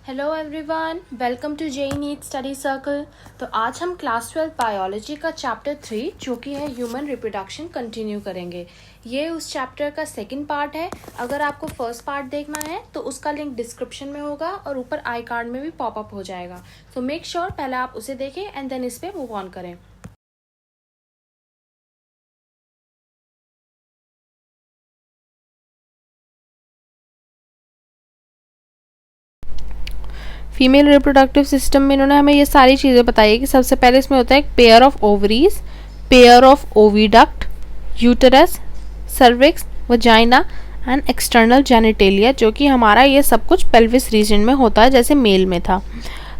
Hello everyone, welcome to JEE NEET study circle. तो आज हम क्लास 12 बायोलॉजी का चैप्टर 3 जो कि है ह्यूमन रिप्रोडक्शन कंटिन्यू करेंगे। ये उस चैप्टर का सेकंड पार्ट है। अगर आपको फर्स्ट पार्ट देखना है तो उसका लिंक डिस्क्रिप्शन में होगा और ऊपर आई कार्ड में भी पॉपअप हो जाएगा। तो मेक श्योर पहले आप उसे देखें एंड देन इस पर मूव ऑन करें। फीमेल रिप्रोडक्टिव सिस्टम में इन्होंने हमें ये सारी चीज़ें बताई है कि सबसे पहले इसमें होता है एक pair of ovaries, pair of oviduct, uterus, cervix, vagina and external genitalia, जो कि हमारा ये सब कुछ पेल्विस रीजन में होता है जैसे मेल में था।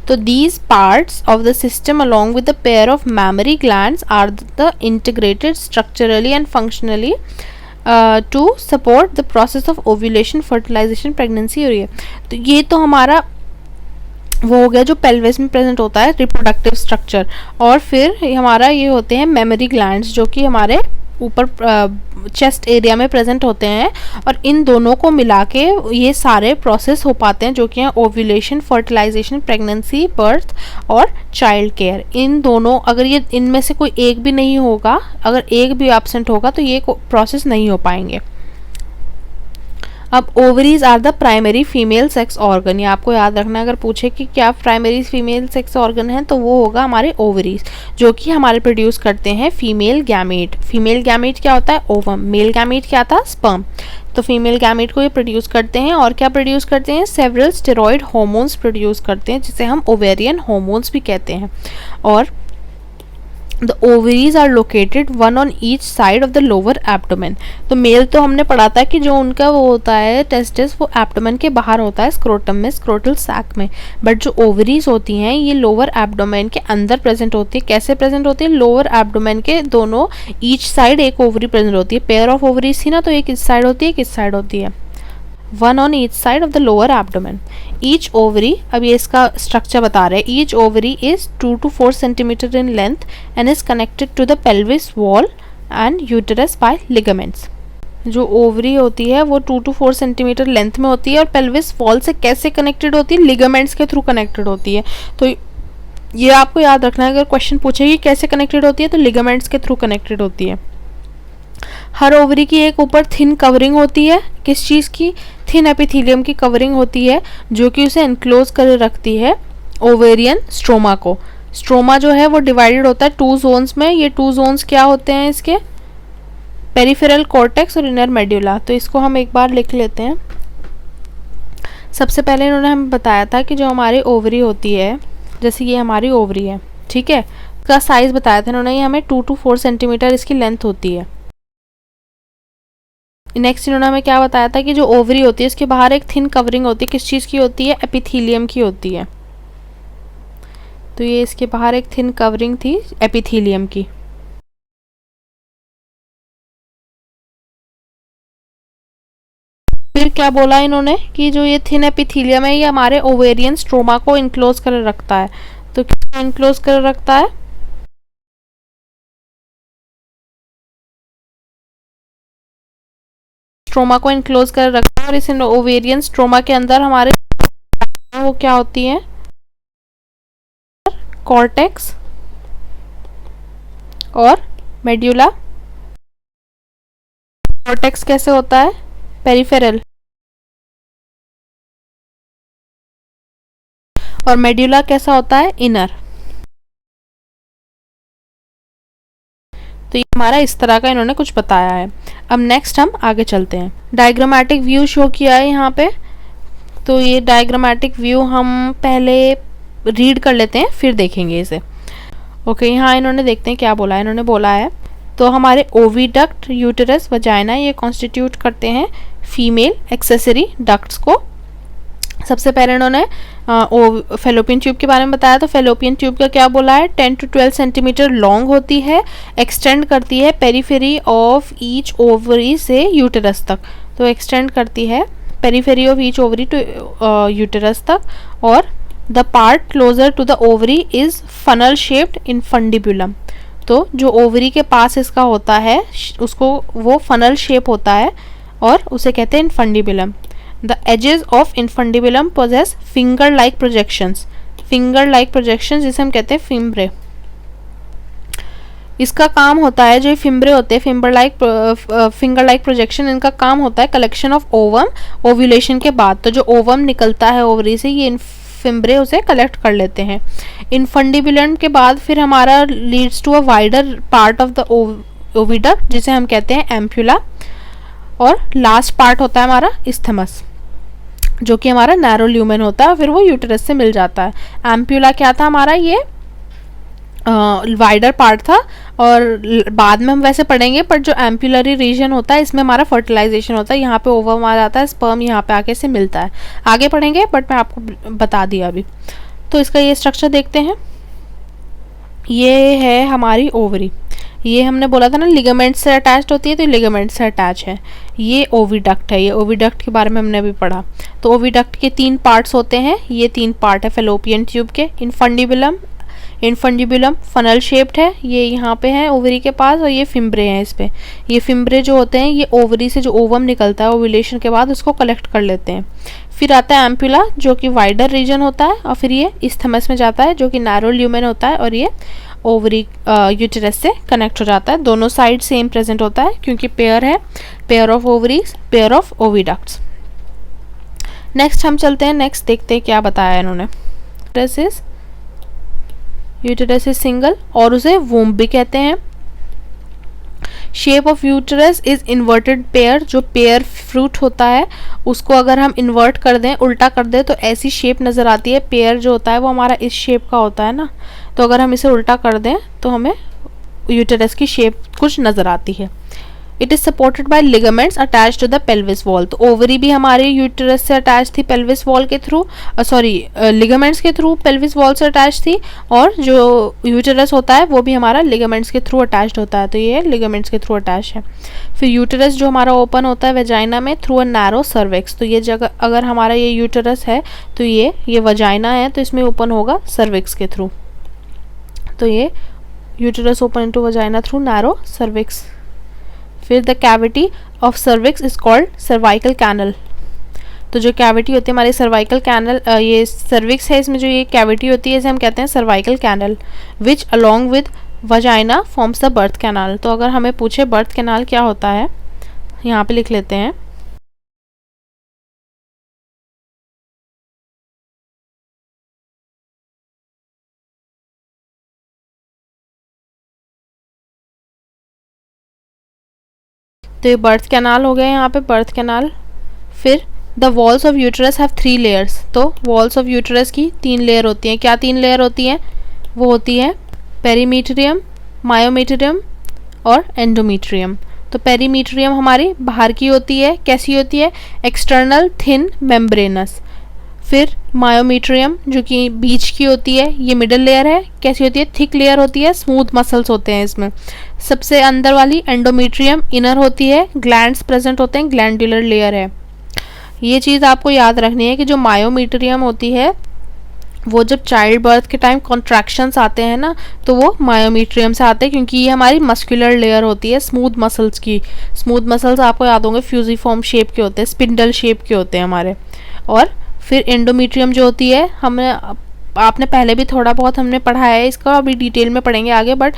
तो these parts of the system along with the pair of mammary glands are the integrated structurally and functionally to support the process of ovulation, fertilisation, pregnancy. और ये तो हमारा वो हो गया जो पेल्विस में प्रेजेंट होता है रिप्रोडक्टिव स्ट्रक्चर। और फिर हमारा ये होते हैं मेमरी ग्लैंड्स जो कि हमारे ऊपर चेस्ट एरिया में प्रेजेंट होते हैं, और इन दोनों को मिला के ये सारे प्रोसेस हो पाते हैं जो कि हैं ओव्यूलेशन, फर्टिलाइजेशन, प्रेगनेंसी, बर्थ और चाइल्ड केयर। इन दोनों, अगर ये इनमें से कोई एक भी नहीं होगा, अगर एक भी एब्सेंट होगा तो ये प्रोसेस नहीं हो पाएंगे। अब ovaries are the primary female sex organ, ये आपको याद रखना। अगर पूछे कि क्या प्राइमरी फीमेल सेक्स ऑर्गन है तो वो होगा हमारे ओवरीज, जो कि हमारे प्रोड्यूस करते हैं फीमेल गैमेट। फीमेल गैमेट क्या होता है? ओवम। मेल गैमेट क्या था? स्पर्म। तो फीमेल गैमेट को ये प्रोड्यूस करते हैं, और क्या प्रोड्यूस करते हैं? सेवरल स्टेरॉइड हार्मोन्स प्रोड्यूस करते हैं, जिसे हम ओवेरियन हार्मोन्स भी कहते हैं। और The ovaries are located one on each side of the lower abdomen। तो मेल तो हमने पढ़ा था कि जो उनका वो होता है टेस्टिस, वो एब्डोमेन के बाहर होता है, स्क्रोटम में, स्क्रोटल सैक में। बट जो ओवरीज होती हैं ये लोअर एब्डोमेन के अंदर प्रेजेंट होती है। कैसे प्रेजेंट होती है? लोअर एब्डोमेन के दोनों ईच साइड एक ओवरी प्रेजेंट होती है। पेयर ऑफ ओवरीज थी ना, तो एक इस साइड होती है, एक इस साइड होती है। One on each side of the lower abdomen. Each ovary, अब ये इसका स्ट्रक्चर बता रहे हैं। Each ovary is 2 to 4 centimetre in length and is connected to the pelvis wall and uterus by ligaments. जो ओवरी होती है वो 2 to 4 सेंटीमीटर लेंथ में होती है, और पेल्विस वॉल से कैसे कनेक्टेड होती है? लिगामेंट्स के थ्रू कनेक्टेड होती है। तो ये आपको याद रखना है, अगर क्वेश्चन पूछेगी कैसे कनेक्टेड होती है तो लिगामेंट्स के थ्रू कनेक्टेड होती है। हर ओवरी की एक ऊपर थिन कवरिंग होती है। किस चीज़ की? थिन एपिथेलियम की कवरिंग होती है, जो कि उसे एनक्लोज कर रखती है ओवेरियन स्ट्रोमा को। स्ट्रोमा जो है वो डिवाइडेड होता है 2 जोन्स में। ये 2 जोन्स क्या होते हैं इसके? पेरिफेरल कॉर्टेक्स और इनर मेड्यूला। तो इसको हम एक बार लिख लेते हैं। सबसे पहले इन्होंने हमें बताया था कि जो हमारी ओवरी होती है, जैसे ये हमारी ओवरी है, ठीक है, इसका साइज बताया था इन्होंने। ये हमें 2 to 4 सेंटीमीटर इसकी लेंथ होती है। नेक्स्ट इन्होंने हमें क्या बताया था कि जो ओवरी होती है इसके बाहर एक थिन कवरिंग होती है। किस चीज़ की होती है? एपिथेलियम की होती है। तो ये इसके बाहर एक थिन कवरिंग थी एपिथेलियम की। फिर क्या बोला इन्होंने कि जो ये थिन एपिथेलियम है ये हमारे ओवेरियन स्ट्रोमा को इनक्लोज कर रखता है। तो किसको इनक्लोज कर रखता है? स्ट्रोमा को इनक्लोज कर रखता है। और इस ओवेरियन स्ट्रोमा के अंदर हमारे वो क्या होती है? कॉर्टेक्स और मेड्यूला। कॉर्टेक्स कैसे होता है? पेरिफेरल। और मेड्यूला कैसा होता है? इनर। तो ये हमारा इस तरह का इन्होंने कुछ बताया है। अब नेक्स्ट हम आगे चलते हैं। डायग्रामेटिक व्यू शो किया है यहाँ पे। तो ये डायग्रामेटिक व्यू हम पहले रीड कर लेते हैं, फिर देखेंगे इसे। ओके, यहाँ इन्होंने देखते हैं क्या बोला है। इन्होंने बोला है तो हमारे ओविडक्ट, यूटेरस, वजाइना ये कॉन्स्टिट्यूट करते हैं फीमेल एक्सेसरी डक्ट्स को। सबसे पहले इन्होंने फेलोपियन ट्यूब के बारे में बताया। तो फेलोपियन ट्यूब का क्या बोला है? 10 to 12 सेंटीमीटर लॉन्ग होती है, एक्सटेंड करती है पेरीफेरी ऑफ ईच ओवरी से यूटेरस तक। तो एक्सटेंड करती है periphery of each ovary to uterus तक। और the part closer to the ovary is funnel shaped infundibulum. तो जो ओवरी के पास इसका होता है उसको वो फनल शेप होता है और उसे कहते हैं infundibulum. The edges of infundibulum possess finger like projections, finger like projections जिसे हम कहते हैं फिम्ब्रे। इसका काम होता है, जो फिम्ब्रे होते हैं फिंगर लाइक प्रोजेक्शन, इनका काम होता है कलेक्शन ऑफ ओवम ओव्यूलेशन के बाद। तो जो ओवम निकलता है ओवरी से, ये फिम्ब्रे उसे कलेक्ट कर लेते हैं। इनफंडिबुलम के बाद फिर हमारा leads to a wider part of the oviduct जिसे हम कहते हैं एम्प्यूला, और लास्ट पार्ट होता है हमारा इस्थमस जो कि हमारा नैरो ल्यूमेन होता है, फिर वो यूटेरस से मिल जाता है। एम्प्यूला क्या था हमारा, ये वाइडर पार्ट था, और बाद में हम वैसे पढ़ेंगे, पर जो एम्पुलरी रीजन होता है इसमें हमारा फर्टिलाइजेशन होता है, यहाँ पे ओवम आ जाता है, स्पर्म यहाँ पे आके से मिलता है। आगे पढ़ेंगे बट मैं आपको बता दिया अभी। तो इसका ये स्ट्रक्चर देखते हैं, ये है हमारी ओवरी, ये हमने बोला था ना लिगामेंट से अटैच्ड होती है, तो लिगामेंट से अटैच है। ये ओविडक्ट है, ये ओविडक्ट के बारे में हमने अभी पढ़ा। तो ओविडक्ट के 3 पार्ट्स होते हैं, ये 3 पार्ट है फेलोपियन ट्यूब के। इनफंडिबुलम फनल शेप्ड है, ये यहाँ पे है ओवरी के पास, और ये फिम्ब्रे हैं इस पे। ये फिम्ब्रे जो होते हैं ये ओवरी से जो ओवम निकलता है ओव्यूलेशन के बाद उसको कलेक्ट कर लेते हैं। फिर आता है एम्प्यूला जो कि वाइडर रीजन होता है, और फिर ये इस्थमस में जाता है जो कि नैरो ल्यूमेन होता है, और ये ओवरी यूटेरस से कनेक्ट हो जाता है। दोनों साइड सेम प्रेजेंट होता है क्योंकि पेयर है, pair of ovaries, pair of oviducts. Next हम चलते हैं, नेक्स्ट देखते हैं क्या बताया इन्होंने। यूटेरस इज सिंगल और उसे वूम्ब भी कहते हैं। Shape of uterus is inverted pair, जो पेयर फ्रूट होता है उसको अगर हम इन्वर्ट कर दें, उल्टा कर दें, तो ऐसी शेप नज़र आती है। पेयर जो होता है वो हमारा इस शेप का होता है ना, तो अगर हम इसे उल्टा कर दें तो हमें यूटेरस की शेप कुछ नज़र आती है। It is supported by ligaments attach to the pelvis wall, तो ओवरी भी हमारे यूटेरस से अटैच थी पेल्विस वॉल के थ्रू, लिगामेंट्स के थ्रू पेल्विस वॉल से अटैच थी, और जो यूटेरस होता है वो भी हमारा लिगामेंट्स के थ्रू अटैच्ड होता है, तो ये लिगामेंट्स के थ्रू अटैच है। फिर यूटेरस जो हमारा ओपन होता है वेजाइना में थ्रू अ नैरो सर्विक्स, तो ये जगह अगर हमारा ये यूटेरस है तो ये वजाइना है, तो इसमें ओपन होगा सर्विक्स के थ्रू, तो ये uterus open into vagina through narrow cervix. फिर the cavity of cervix is called cervical canal, तो जो कैविटी होती है हमारी सर्वाइकल कैनल, ये सर्विक्स है, इसमें जो ये कैविटी होती है इसे हम कहते हैं cervical canal, which along with vagina forms the birth canal. तो अगर हमें पूछे बर्थ कैनाल क्या होता है, यहाँ पे लिख लेते हैं। तो ये बर्थ कैनाल हो गया यहाँ पे, बर्थ कैनाल। फिर the walls of uterus have 3 layers, तो वॉल्स ऑफ यूटेरस की 3 लेयर होती हैं। क्या 3 लेयर होती हैं? वो होती है पेरीमीटरियम, मायोमीटरियम और एंडोमीट्रियम। तो पेरीमीटरियम हमारी बाहर की होती है, कैसी होती है? External thin membranes. फिर मायोमीट्रियम जो कि बीच की होती है, ये मिडल लेयर है, कैसी होती है? थिक लेयर होती है, स्मूथ मसल्स होते हैं इसमें। सबसे अंदर वाली एंडोमीट्रियम इनर होती है, ग्लैंड्स प्रेजेंट होते हैं, ग्लैंडुलर लेयर है। ये चीज़ आपको याद रखनी है कि जो मायोमीट्रियम होती है वो जब चाइल्ड बर्थ के टाइम कॉन्ट्रैक्शंस आते हैं ना, तो वो मायोमीट्रियम से आते हैं, क्योंकि ये हमारी मस्कुलर लेयर होती है स्मूथ मसल्स की। स्मूथ मसल्स आपको याद होंगे फ्यूजिफॉर्म शेप के होते हैं, स्पिंडल शेप के होते हैं हमारे। और फिर एंडोमीट्रियम जो होती है, आपने पहले भी थोड़ा बहुत हमने पढ़ा है इसका, अभी डिटेल में पढ़ेंगे आगे, बट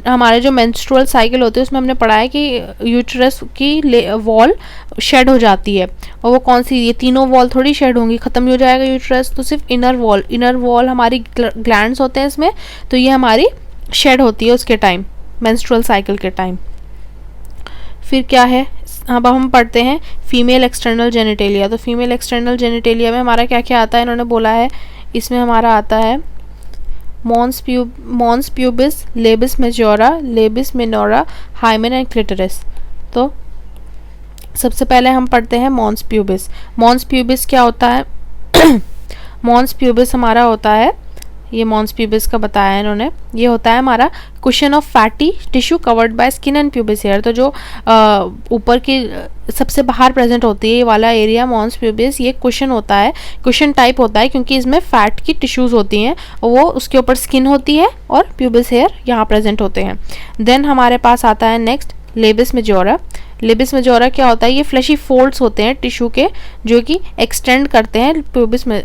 हमारे जो मेंस्ट्रुअल साइकिल होते हैं उसमें हमने पढ़ा है कि यूट्रस की वॉल शेड हो जाती है, और वो कौन सी? ये तीनों वॉल थोड़ी शेड होंगी, ख़त्म हो जाएगा यूट्रस, तो सिर्फ इनर वॉल हमारी ग्लैंड्स होते हैं इसमें, तो ये हमारी शेड होती है उसके टाइम, मेंस्ट्रुअल साइकिल के टाइम। फिर क्या है? अब हम पढ़ते हैं फीमेल एक्सटर्नल जेनिटेलिया। तो फीमेल एक्सटर्नल जेनिटेलिया में हमारा क्या क्या आता है, इन्होंने बोला है इसमें हमारा आता है mons pubis, labia majora, labia minora, hymen and clitoris. तो सबसे पहले हम पढ़ते हैं मॉन्स प्यूबिस। मॉन्स प्यूबिस क्या होता है? मॉन्स प्यूबिस हमारा होता है, ये मॉन्स प्यूबिस का बताया है इन्होंने, ये होता है हमारा cushion of fatty tissue covered by skin and pubis hair. तो जो ऊपर की सबसे बाहर प्रेजेंट होती है ये वाला एरिया मॉन्स प्यूबिस, ये कुशन होता है, कुशन टाइप होता है, क्योंकि इसमें फैट की टिश्यूज़ होती हैं, वो उसके ऊपर स्किन होती है और प्यूबिस हेयर यहाँ प्रेजेंट होते हैं। देन हमारे पास आता है नेक्स्ट लेबिस मेजोरा। लेबिस मेजोरा क्या होता है, ये फ्लैशी फोल्ड्स होते हैं टिश्यू के जो कि एक्सटेंड करते हैं प्यूबिस में,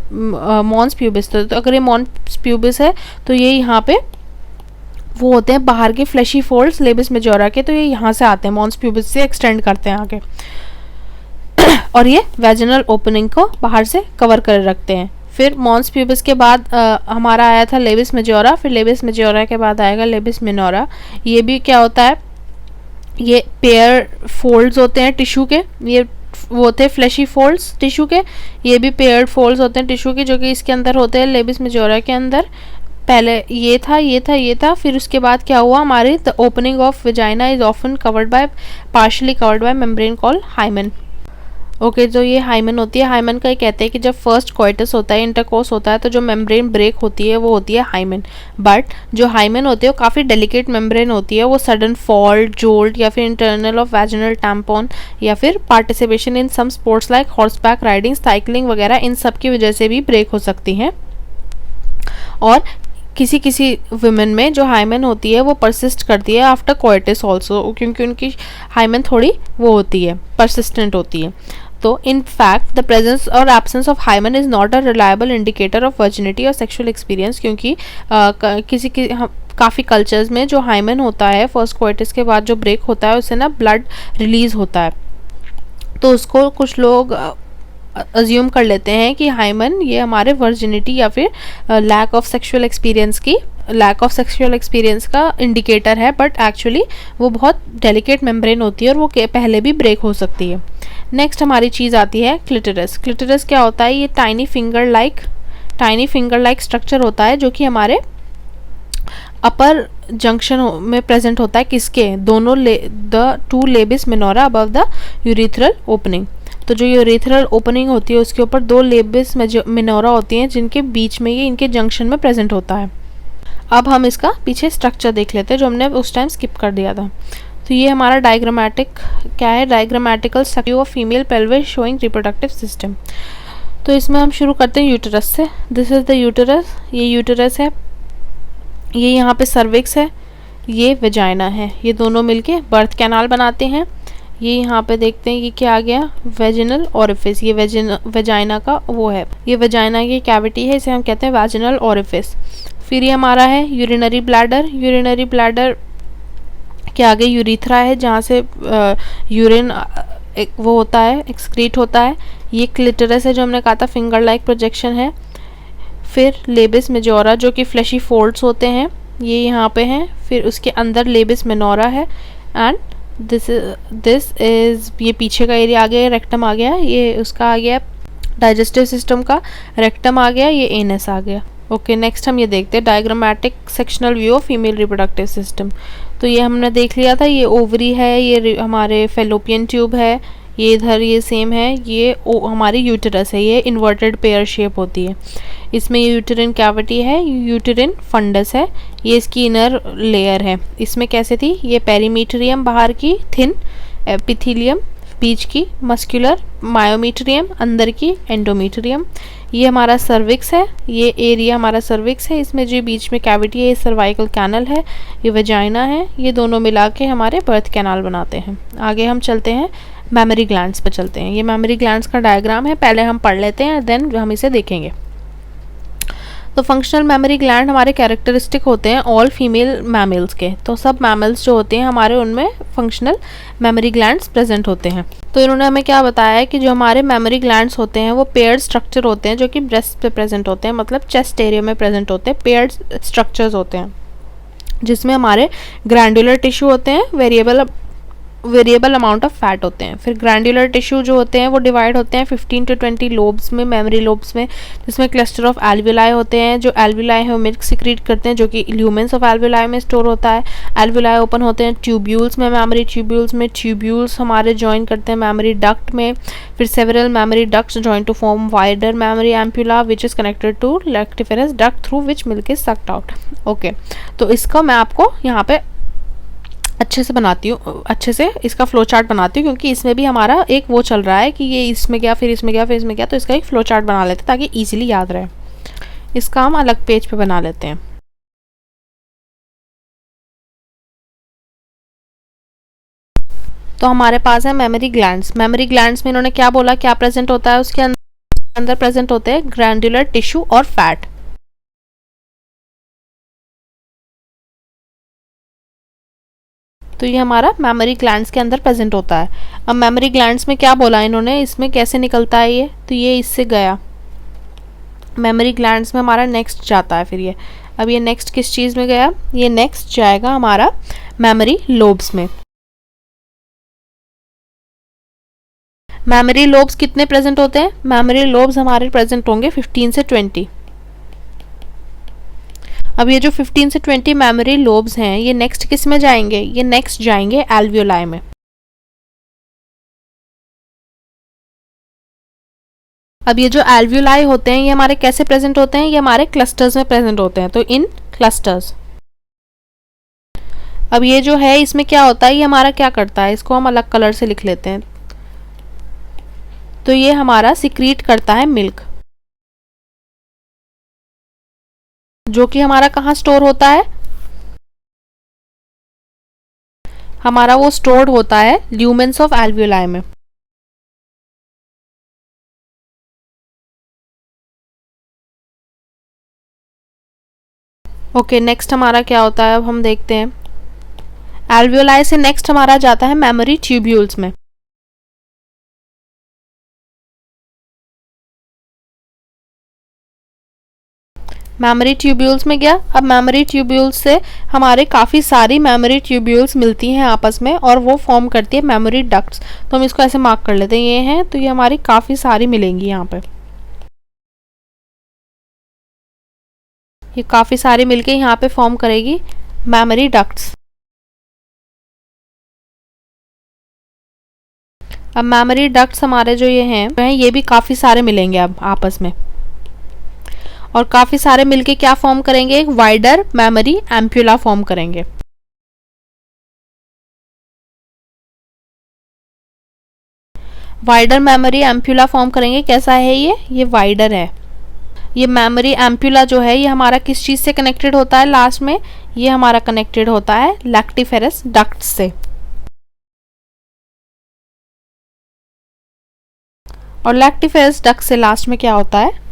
मॉन्स प्यूबिस। तो अगर ये मॉन्स प्यूबिस है तो ये यहाँ पे वो होते हैं बाहर के फ्लैशी फोल्ड्स लेबिस मेजोरा के, तो ये यहाँ से आते हैं, मॉन्स प्यूबिस से एक्सटेंड करते हैं आगे और ये वेजिनल ओपनिंग को बाहर से कवर कर रखते हैं। फिर मॉन्स प्यूबिस के बाद हमारा आया था लेबिस मेजोरा, फिर लेबिस मेजोरा के बाद आएगा लेबिस मिनोरा। ये भी क्या होता है, ये पेयर फोल्ड्स होते हैं टिश्यू के, ये वो होते हैं फ्लैशी फोल्ड्स टिश्यू के, ये भी पेयर्ड फोल्ड्स होते हैं टिश्यू के जो कि इसके अंदर होते हैं लेबिस मेजोरा के अंदर। पहले ये था, ये था, ये था, फिर उसके बाद क्या हुआ, हमारी the opening of vagina is often covered by partially covered by membrane called hymen. Okay, जो ये हाइमेन होती है, हाइमेन का ये कहते हैं कि जब फर्स्ट कोइटस होता है, इंटरकोर्स होता है, तो जो मेम्ब्रेन ब्रेक होती है वो होती है हाइमेन। बट जो हाइमेन होती है वो काफ़ी डेलिकेट मेम्ब्रेन होती है, वो सडन फॉल्ट, जोल्ट या फिर इंटरनल ऑफ वैजिनल टैम्पॉन या फिर participation in some sports like horseback riding, cycling वगैरह, इन सब की वजह से भी ब्रेक हो सकती हैं। और किसी किसी वुमेन में जो हाइमेन होती है वो परसिस्ट करती है आफ्टर कोइटिस ऑल्सो, क्योंकि उनकी हाइमेन थोड़ी वो होती है, परसिस्टेंट होती है। तो इन फैक्ट द प्रेजेंस और absence of hymen is not a reliable indicator of virginity और सेक्सुअल एक्सपीरियंस, क्योंकि काफ़ी कल्चर्स में जो हाइमेन होता है फर्स्ट कोइटिस के बाद जो ब्रेक होता है उससे ना ब्लड रिलीज होता है, तो उसको कुछ लोग अज्यूम कर लेते हैं कि हाइमेन ये हमारे वर्जिनिटी या फिर लैक ऑफ सेक्सुअल एक्सपीरियंस का इंडिकेटर है, बट एक्चुअली वो बहुत डेलिकेट मेम्ब्रेन होती है और वो पहले भी ब्रेक हो सकती है। नेक्स्ट हमारी चीज़ आती है क्लिटरस। क्लिटरस क्या होता है, ये टाइनी फिंगर लाइक स्ट्रक्चर होता है जो कि हमारे अपर जंक्शन में प्रेजेंट होता है, किसके, दोनों the two labia minora above the urethral opening. तो जो यूरिथ्रल ओपनिंग होती है उसके ऊपर दो लेबिस मिनोरा होती हैं जिनके बीच में ये इनके जंक्शन में प्रेजेंट होता है। अब हम इसका पीछे स्ट्रक्चर देख लेते हैं जो हमने उस टाइम स्किप कर दिया था। तो ये हमारा डायग्रामेटिक क्या है, diagrammatical structure of female pelvis showing reproductive system. तो इसमें हम शुरू करते हैं यूटरस से। दिस इज़ द यूटरस, ये यूटरस है, ये यहाँ पे सर्विक्स है, ये वेजाइना है, ये दोनों मिलके बर्थ कैनाल बनाते हैं। ये यहाँ पे देखते हैं ये क्या आ गया, वेजिनल ओरिफिस, ये वेजाइना का वो है, ये वेजाइना की कैविटी है, इसे हम कहते हैं वेजिनल ओरिफिस। फिर ये हमारा है यूरिनरी ब्लैडर। यूरिनरी ब्लैडर के आगे यूरिथ्रा है जहाँ से यूरिन वो होता है, एक्सक्रीट होता है। ये क्लिटरस है जो हमने कहा था फिंगर लाइक प्रोजेक्शन है। फिर लेबिस मेजोरा जो कि फ्लैशी फोल्ड्स होते हैं, ये यहाँ पे हैं। फिर उसके अंदर लेबिस मिनोरा है एंड दिस इज ये पीछे का एरिया आ गया, रेक्टम आ गया, ये उसका आ गया डाइजेस्टिव सिस्टम का, रेक्टम आ गया, ये एनस आ गया। ओके, नेक्स्ट हम ये देखते हैं diagrammatic sectional view of female reproductive system. तो ये हमने देख लिया था, ये ओवरी है, ये हमारे फेलोपियन ट्यूब है, ये इधर ये सेम है, ये हमारी यूटेरस है, ये इन्वर्टेड पेयर शेप होती है। इसमें ये यूटेरिन कैविटी है, यूटेरिन फंडस है, ये इसकी इनर लेयर है। इसमें कैसे थी, ये पेरीमीटरियम बाहर की, थिन एपिथेलियम बीच की, मस्कुलर मायोमीटरियम अंदर की, एंडोमीटरियम। ये हमारा सर्विक्स है, ये एरिया हमारा सर्विक्स है, इसमें जो बीच में कैविटी है ये सर्वाइकल कैनल है, ये वेजाइना है, ये दोनों मिला के हमारे बर्थ कैनाल बनाते हैं। आगे हम चलते हैं मेमोरी ग्लैंड्स पर चलते हैं। ये मेमोरी ग्लैंड्स का डायग्राम है, पहले हम पढ़ लेते हैं देन हम इसे देखेंगे। तो फंक्शनल मेमोरी ग्लैंड हमारे कैरेक्टरिस्टिक होते हैं ऑल फीमेल मैमल्स के। तो सब मैमल्स जो होते हैं हमारे उनमें फंक्शनल मेमोरी ग्लैंड्स प्रेजेंट होते हैं। तो इन्होंने हमें क्या बताया है कि जो हमारे मेमोरी ग्लैंड्स होते हैं वो पेयर्ड स्ट्रक्चर होते हैं जो कि ब्रेस्ट पे प्रेजेंट होते हैं, मतलब चेस्ट एरिया में प्रेजेंट होते हैं, पेयर्ड स्ट्रक्चर्स होते हैं जिसमें हमारे ग्रैंडुलर टिश्यू होते हैं, वेरिएबल अमाउंट ऑफ फैट होते हैं। फिर ग्रैंडुलर टिश्यू जो होते हैं वो डिवाइड होते हैं 15 to 20 लोब्स में, मेमोरी लोब्स में, जिसमें क्लस्टर ऑफ एल्वुलाई होते हैं। जो एल्वुलाई है वो मिल्क सिक्रीट करते हैं जो कि ल्यूमेंस ऑफ एल्वुलाई में स्टोर होता है। एल्वुलाई ओपन होते हैं ट्यूब्यूल्स में, मेमोरी ट्यूब्यूल्स में, ट्यूब्यूल्स हमारे ज्वाइन करते हैं मेमोरी डक्ट में। फिर several mammary ducts join to form wider mammary ampulla which is connected to lactiferous duct through which milk is sucked out. Okay, तो इसका मैं आपको यहाँ पे अच्छे से बनाती हूँ, अच्छे से इसका फ्लो चार्ट बनाती हूँ, क्योंकि इसमें भी हमारा एक वो चल रहा है कि ये इसमें गया फिर इसमें गया फिर इसमें गया, तो इसका एक फ्लो चार्ट बना लेते हैं ताकि इजीली याद रहे। इसका हम अलग पेज पे बना लेते हैं। तो हमारे पास है मेमोरी ग्लैंड्स। मेमोरी ग्लैंड्स में इन्होंने क्या बोला, क्या प्रेजेंट होता है उसके अंदर प्रेजेंट होते हैं ग्रैंडुलर टिश्यू और फैट। तो ये हमारा मेमोरी ग्लैंड्स के अंदर प्रेजेंट होता है। अब मेमोरी ग्लैंड्स में क्या बोला इन्होंने, इसमें कैसे निकलता है ये, तो ये इससे गया मेमोरी ग्लैंड्स में, हमारा नेक्स्ट जाता है फिर ये। अब ये नेक्स्ट किस चीज़ में गया, ये नेक्स्ट जाएगा हमारा मेमोरी लोब्स में। मेमोरी लोब्स कितने प्रेजेंट होते हैं, मेमोरी लोब्स हमारे प्रेजेंट होंगे 15 से 20। अब ये जो 15 से 20 मेमोरी लोब्स हैं ये नेक्स्ट किस में जाएंगे, ये नेक्स्ट जाएंगे एल्वियोलाई में। अब ये जो एल्वियोलाई होते हैं ये हमारे कैसे प्रेजेंट होते हैं, ये हमारे क्लस्टर्स में प्रेजेंट होते हैं, तो इन क्लस्टर्स। अब ये जो है इसमें क्या होता है, ये हमारा क्या करता है, इसको हम अलग कलर से लिख लेते हैं। तो ये हमारा सिक्रीट करता है मिल्क, जो कि हमारा कहाँ स्टोर होता है, हमारा वो स्टोर्ड होता है ल्यूमेंस ऑफ एल्वियोलाई में। ओके, नेक्स्ट हमारा क्या होता है, अब हम देखते हैं। एल्वियोलाई से नेक्स्ट हमारा जाता है मेमोरी ट्यूब्यूल्स में। मेमोरी ट्यूब्यूल्स में गया। अब मेमोरी ट्यूब्यूल्स से हमारे काफ़ी सारी मेमोरी ट्यूब्यूल्स मिलती हैं आपस में और वो फॉर्म करती है मेमोरी डक्ट्स। तो हम इसको ऐसे मार्क कर लेते हैं, ये हैं, तो ये हमारी काफ़ी सारी मिलेंगी यहाँ पे। ये काफ़ी सारी मिलके यहाँ पे फॉर्म करेगी मेमोरी डक्ट्स। अब मेमोरी डक्ट्स हमारे जो ये हैं ये भी काफ़ी सारे मिलेंगे अब आपस में, और काफ़ी सारे मिलके क्या फॉर्म करेंगे, एक वाइडर मेमोरी एम्प्यूला फॉर्म करेंगे। वाइडर मेमोरी एम्प्यूला फॉर्म करेंगे, कैसा है ये वाइडर है। ये मेमोरी एम्प्यूला जो है ये हमारा किस चीज़ से कनेक्टेड होता है, लास्ट में ये हमारा कनेक्टेड होता है लैक्टिफेरस डक्ट से। और लैक्टिफेरस डक्ट से लास्ट में क्या होता है,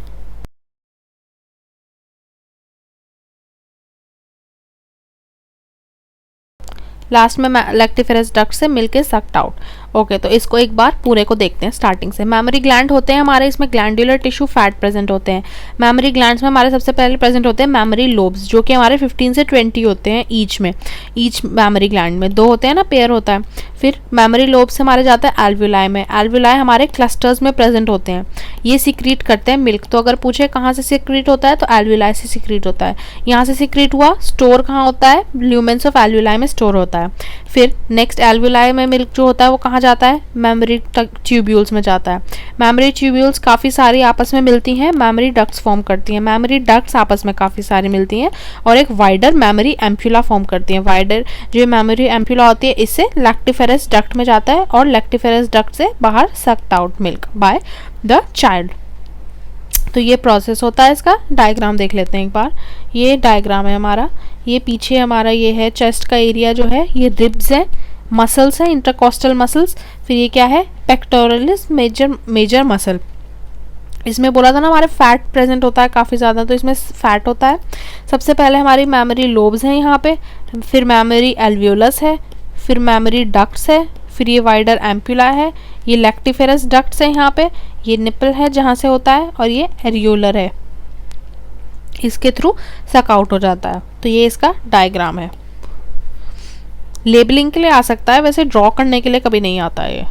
लास्ट में लैक्टिफेरस डक्ट से मिलके सक्ट आउट। ओके, तो इसको एक बार पूरे को देखते हैं स्टार्टिंग से। मेमोरी ग्लैंड होते हैं हमारे, इसमें ग्लैंडुलर टिश्यू फैट प्रेजेंट होते हैं। मेमोरी ग्लैंड्स में हमारे सबसे पहले प्रेजेंट होते हैं मेमोरी लोब्स, जो कि हमारे 15 से 20 होते हैं ईच में, ईच मेमोरी ग्लैंड में 2 होते हैं ना, पेयर होता है। फिर मेमोरी लोब से हमारे जाता है एल्वियोलाई में। एल्वियोलाई हमारे क्लस्टर्स में प्रेजेंट होते हैं, ये सिक्रीट करते हैं मिल्क। तो अगर पूछे कहाँ से सिक्रीट होता है, तो एल्वियोलाई से सिक्रीट होता है। यहाँ से सिक्रीट हुआ, स्टोर कहाँ होता है, ल्यूमेंस ऑफ एल्वियोलाई में स्टोर होता है। फिर नेक्स्ट एल्वियोलाई में मिल्क जो होता है वो कहाँ जाता है, मेमोरी ट्यूब्यूल्स में जाता है। मेमोरी ट्यूब्यूल्स काफ़ी सारी आपस में मिलती हैं, मेमोरी डक्ट्स फॉर्म करती हैं। मेमोरी डक्ट्स आपस में काफ़ी सारी मिलती हैं और एक वाइडर मेमोरी एम्प्यूला फॉर्म करती हैं। वाइडर जो मेमोरी एम्प्यूला होती है इससे लैक्टिफेरस डक्ट में जाता है और लैक्टिफेरस डक्ट से बाहर sucked out milk by the child. तो ये प्रोसेस होता है। इसका डायग्राम देख लेते हैं एक बार। ये डायग्राम है हमारा, ये पीछे हमारा ये है चेस्ट का एरिया जो है, ये रिब्स है, मसल्स है, इंटरकोस्टल मसल्स। फिर ये क्या है, पेक्टोरलिस मेजर मसल। इसमें बोला था ना हमारे फैट प्रेजेंट होता है काफ़ी ज़्यादा, तो इसमें फैट होता है। सबसे पहले हमारी मेमोरी लोब्स हैं यहाँ पे, फिर मेमोरी एल्वियोलस है, फिर मेमोरी डक्ट्स है, फिर ये वाइडर एम्प्यूला है, ये लैक्टिफेरस डक्ट्स है यहाँ पे, ये निपल है जहाँ से होता है, और ये एरियोलर है, इसके थ्रू सक आउट हो जाता है। तो ये इसका डायग्राम है। लेबलिंग के लिए आ सकता है, वैसे ड्रॉ करने के लिए कभी नहीं आता है ये।